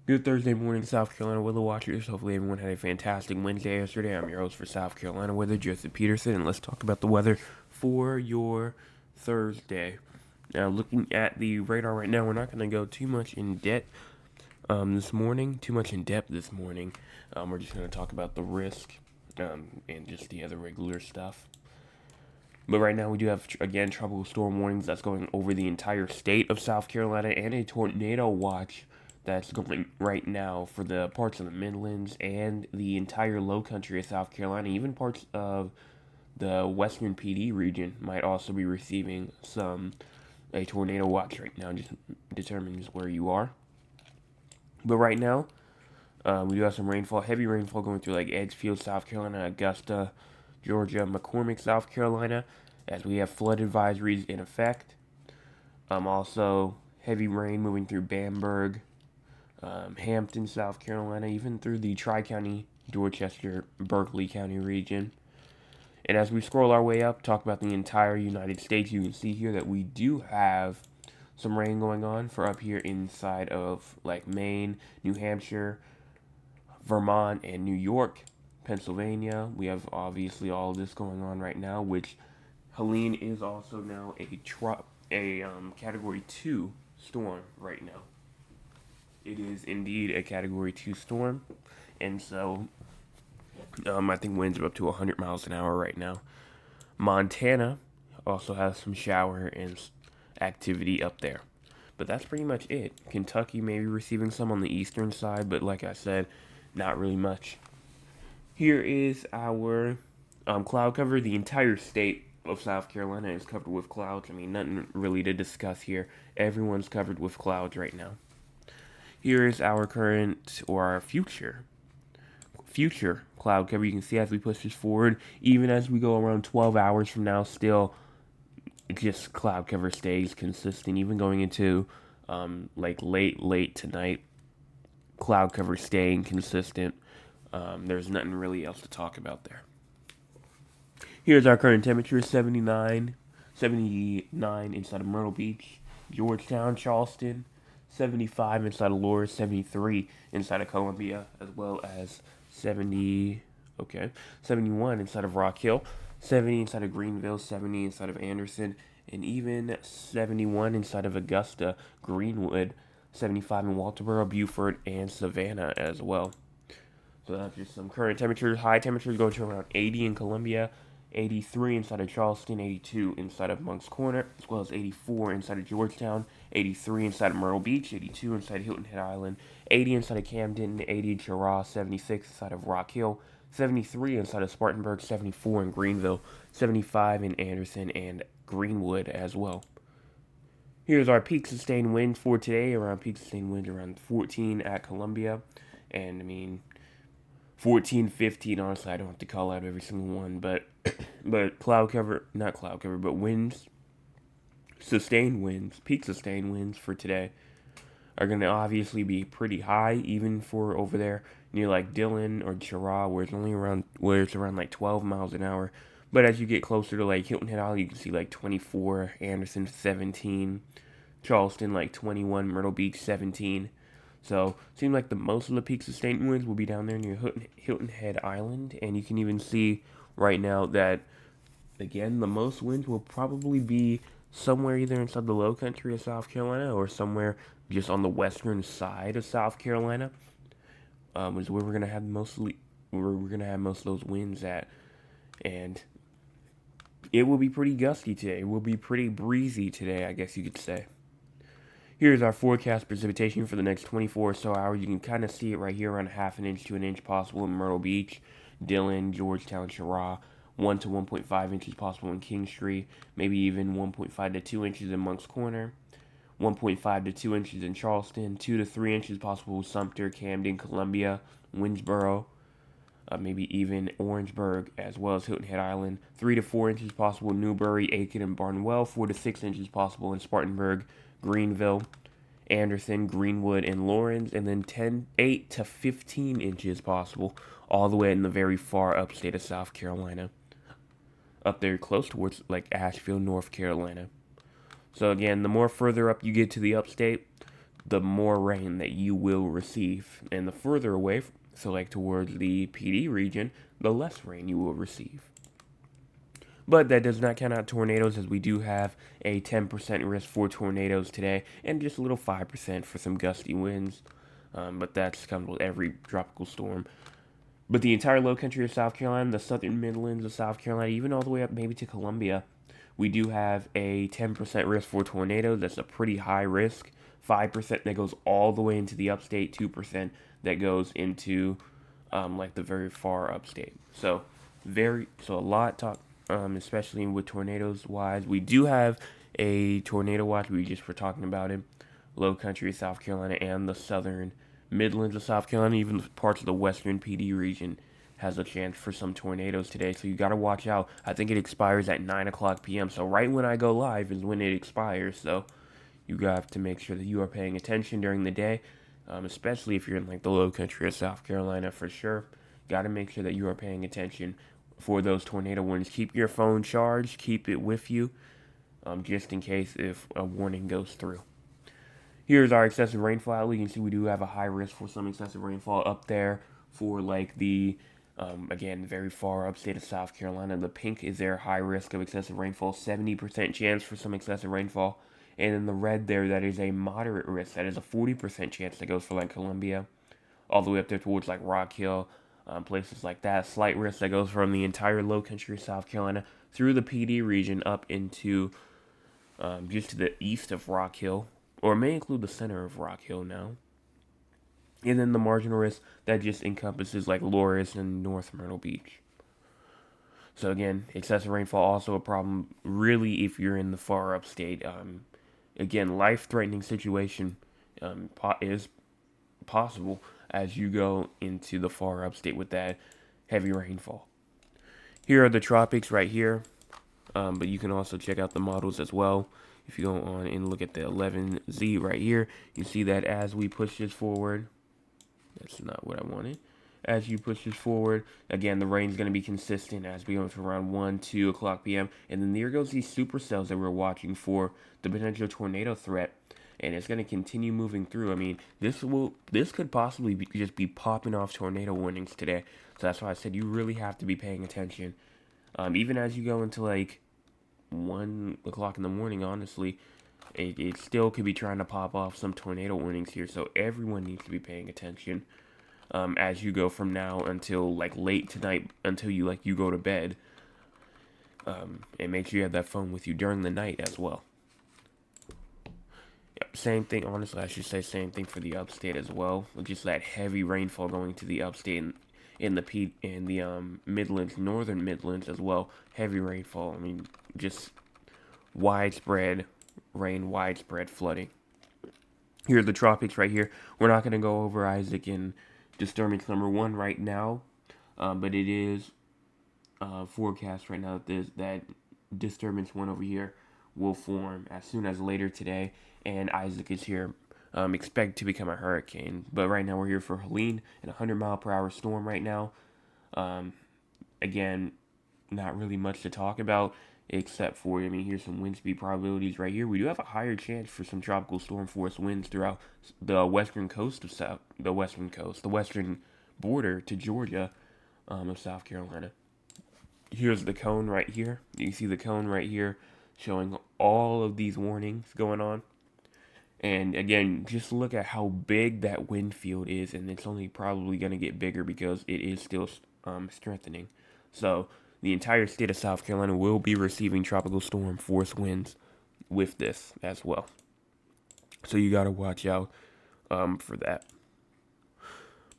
Good Thursday morning, South Carolina weather watchers. Hopefully, everyone had a fantastic Wednesday yesterday. I'm your host for South Carolina weather, Joseph Peterson, and let's talk about the weather for your Thursday. Now, looking at the radar right now, we're not going to go too much in depth this morning. We're just going to talk about the risk and just the other regular stuff. But right now, we do have, again, tropical storm warnings that's going over the entire state of South Carolina and a tornado watch that's going right now for the parts of the Midlands and the entire low country of South Carolina. Even parts of the Western PD region might also be receiving a tornado watch right now. Just determines where you are. But right now, we do have some rainfall, heavy rainfall going through like Edgefield, South Carolina, Augusta, Georgia, McCormick, South Carolina, as we have flood advisories in effect. Also, heavy rain moving through Bamberg, Hampton, South Carolina, even through the Tri-County, Dorchester, Berkeley County region. And as we scroll our way up, talk about the entire United States, you can see here that we do have some rain going on for up here inside of like Maine, New Hampshire, Vermont, and New York, Pennsylvania. We have obviously all of this going on right now, which Helene is also now a Category 2 storm right now. It is indeed a Category 2 storm, and so I think winds are up to 100 miles an hour right now. Montana also has some shower and activity up there. But that's pretty much it. Kentucky may be receiving some on the eastern side, but like I said, not really much. Here is our cloud cover. The entire state of South Carolina is covered with clouds. I mean, nothing really to discuss here. Everyone's covered with clouds right now. Here is our current or our future cloud cover. You can see as we push this forward, even as we go around 12 hours from now, still just cloud cover stays consistent. Even going into like late tonight, cloud cover staying consistent. There's nothing really else to talk about there. Here's our current temperature: 79 inside of Myrtle Beach, Georgetown, Charleston, 75 inside of Loris, 73 inside of Columbia, as well as 71 inside of Rock Hill, 70 inside of Greenville, 70 inside of Anderson, and even 71 inside of Augusta, Greenwood, 75 in Walterboro, Beaufort, and Savannah as well. So that's just some current temperatures. High temperatures going to around 80 in Columbia, 83 inside of Charleston, 82 inside of Moncks Corner, as well as 84 inside of Georgetown, 83 inside of Myrtle Beach, 82 inside of Hilton Head Island, 80 inside of Camden, 80 in Cheraw, 76 inside of Rock Hill, 73 inside of Spartanburg, 74 in Greenville, 75 in Anderson and Greenwood as well. Here's our peak sustained wind for today. Peak sustained wind around 14 at Columbia, and I mean 14, 15. Honestly, I don't have to call out every single one, but not cloud cover, but winds, peak sustained winds for today are going to obviously be pretty high, even for over there near like Dillon or Cheraw, where it's around like 12 miles an hour. But as you get closer to like Hilton Head Island, you can see like 24, Anderson 17, Charleston like 21, Myrtle Beach 17. So it seems like the most of the peak sustained winds will be down there near Hilton Head Island, and you can even see right now that again the most winds will probably be somewhere either inside the low country of South Carolina or somewhere just on the western side of South Carolina. Is where we're gonna have most of those winds at, and it will be pretty gusty today. It will be pretty breezy today, I guess you could say. Here's our forecast precipitation for the next 24 or so hours. You can kind of see it right here, around half an inch to an inch possible in Myrtle Beach, Dillon, Georgetown, Cheraw. 1 to 1.5 inches possible in Kingstree, maybe even 1.5 to 2 inches in Moncks Corner, 1.5 to 2 inches in Charleston, 2 to 3 inches possible in Sumter, Camden, Columbia, Winsboro, maybe even Orangeburg, as well as Hilton Head Island, 3 to 4 inches possible in Newberry, Aiken, and Barnwell, 4 to 6 inches possible in Spartanburg, Greenville, Anderson, Greenwood, and Lawrence, and then 8 to 15 inches possible all the way in the very far upstate of South Carolina, up there close towards like Asheville, North Carolina. So again, the more further up you get to the upstate, the more rain that you will receive. And the further away, so like towards the PD region, the less rain you will receive. But that does not count out tornadoes, as we do have a 10% risk for tornadoes today, and just a little 5% for some gusty winds. But that's comes with every tropical storm. But the entire low country of South Carolina, the southern Midlands of South Carolina, even all the way up maybe to Columbia, we do have a 10% risk for tornadoes. That's a pretty high risk. 5% that goes all the way into the upstate. 2% that goes into like the very far upstate. So a lot talk, especially with tornadoes wise. We do have a tornado watch. We just were talking about it. Low country of South Carolina and the southern Midlands of South Carolina, even parts of the western PD region, has a chance for some tornadoes today. So you got to watch out. I think it expires at 9 o'clock p.m. So right when I go live is when it expires. So you have to make sure that you are paying attention during the day, especially if you're in like the low country of South Carolina for sure. Got to make sure that you are paying attention for those tornado warnings. Keep your phone charged. Keep it with you, just in case if a warning goes through. Here's our excessive rainfall outlook. You can see we do have a high risk for some excessive rainfall up there for like the, again, very far upstate of South Carolina. The pink is their high risk of excessive rainfall, 70% chance for some excessive rainfall. And in the red there, that is a moderate risk. That is a 40% chance that goes for like Columbia, all the way up there towards like Rock Hill, places like that. Slight risk that goes from the entire low country of South Carolina through the PD region up into just to the east of Rock Hill, or may include the center of Rock Hill now. And then the marginal risk that just encompasses like Loris and North Myrtle Beach. So again, excessive rainfall also a problem really if you're in the far upstate. Again, life-threatening situation is possible as you go into the far upstate with that heavy rainfall. Here are the tropics right here, but you can also check out the models as well. If you go on and look at the 11Z right here, you see that as we push this forward, that's not what I wanted. As you push this forward, again, the rain's going to be consistent as we go to around 1, 2 o'clock p.m. And then there goes these supercells that we're watching for the potential tornado threat. And it's going to continue moving through. I mean, this could possibly just be popping off tornado warnings today. So that's why I said you really have to be paying attention. Even as you go into like 1 o'clock in the morning, honestly, it still could be trying to pop off some tornado warnings here. So everyone needs to be paying attention as you go from now until like late tonight, until you go to bed. And make sure you have that phone with you during the night as well. Yep, same thing, honestly, I should say same thing for the upstate as well. Just that heavy rainfall going to the upstate in the Midlands, northern Midlands as well. Heavy rainfall. I mean, just widespread rain, widespread flooding. Here's the tropics right here. We're not going to go over Isaac in disturbance number 1 right now, but it is forecast right now that disturbance 1 over here will form as soon as later today, and Isaac is here. Expect to become a hurricane, but right now we're here for Helene, and 100-mile-per-hour storm right now. Again, not really much to talk about except for, I mean, here's some wind speed probabilities right here. We do have a higher chance for some tropical storm force winds throughout the western coast of the western border to Georgia of South Carolina. Here's the cone right here. You can see the cone right here showing all of these warnings going on. And again, just look at how big that wind field is, and it's only probably going to get bigger because it is still strengthening. So the entire state of South Carolina will be receiving tropical storm force winds with this as well. So you got to watch out for that.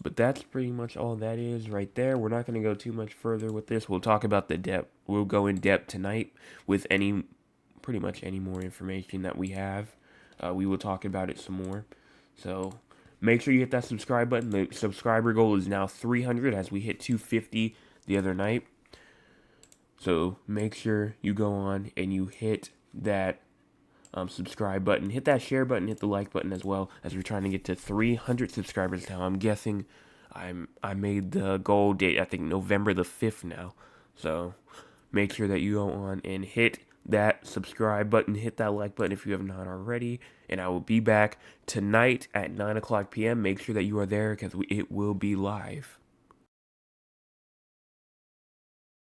But that's pretty much all that is right there. We're not going to go too much further with this. We'll talk about the depth. We'll go in depth tonight with pretty much any more information that we have. We will talk about it some more. So make sure you hit that subscribe button. The subscriber goal is now 300 as we hit 250 the other night. So make sure you go on and you hit that subscribe button. Hit that share button. Hit the like button as well, as we're trying to get to 300 subscribers now. I'm guessing I made the goal date, I think, November the 5th now. So make sure that you go on and hit that subscribe button, hit that like button if you have not already, and I will be back tonight at 9 o'clock p.m. Make sure that you are there because it will be live.